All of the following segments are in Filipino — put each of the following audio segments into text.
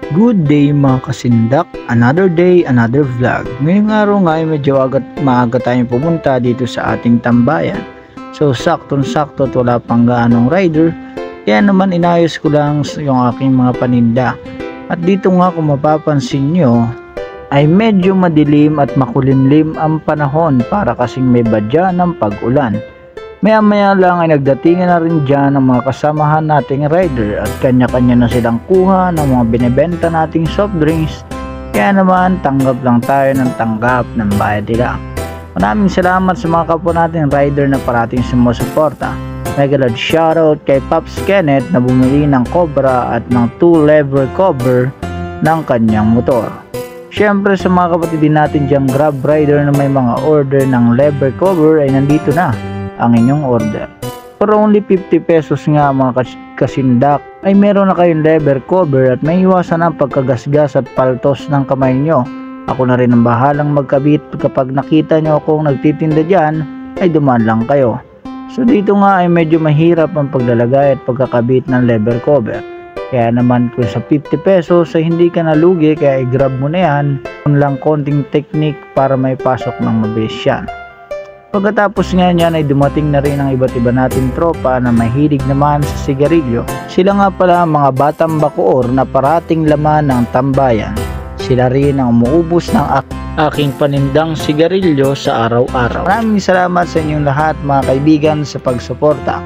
Good day mga kasindak, another day, another vlog. Ngayong araw nga ay medyo maaga tayong pumunta dito sa ating tambayan. So saktong-sakto at wala pang gaanong rider, kaya naman inayos ko lang yung aking mga paninda. At dito nga kung mapapansin nyo, ay medyo madilim at makulimlim ang panahon para kasing may badya ng pag-ulan. Maya-maya lang ay nagdatingan na rin dyan ang mga kasamahan nating rider at kanya-kanya na silang kuha ng mga binibenta nating soft drinks. Kaya naman tanggap lang tayo ng tanggap ng bayad nila. Maraming salamat sa mga kapwa nating rider na parating sumusuporta. Mega love shoutout kay Pops Kenneth na bumili ng Cobra at ng 2-lever cover ng kanyang motor. Siyempre sa mga kapatid din natin diyang Grab rider na may mga order ng lever cover ay nandito na ang inyong order. For only 50 pesos nga mga kasindak ay meron na kayong lever cover at may iwasan ang pagkagasgas at paltos ng kamay nyo. Ako na rin ang bahalang magkabit kapag nakita nyo akong nagtitinda dyan ay dumaan lang kayo. So dito nga ay medyo mahirap ang paglalagay at pagkakabit ng lever cover. Kaya naman kung sa 50 pesos ay hindi ka nalugi kaya i-grab mo na yan. Kung lang konting technique para may pasok ng mabilis yan. Pagkatapos nga niyan ay dumating na rin ang iba't iba nating tropa na mahilig naman sa sigarilyo. Sila nga pala ang mga batang bacoor na parating laman ng tambayan. Sila rin ang umuubos ng aking panindang sigarilyo sa araw-araw. Maraming salamat sa inyong lahat mga kaibigan sa pagsuporta.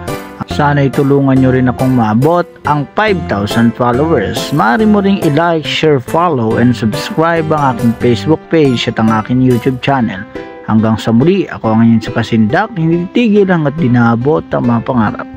Sana'y tulungan nyo rin akong maabot ang 5,000 followers. Maaari mo ring i-like, share, follow, and subscribe ang aking Facebook page at ang aking YouTube channel. Hanggang sa muli, ako ang inyong kasindak, hindi titigil hanggat dinabot ang mga pangarap.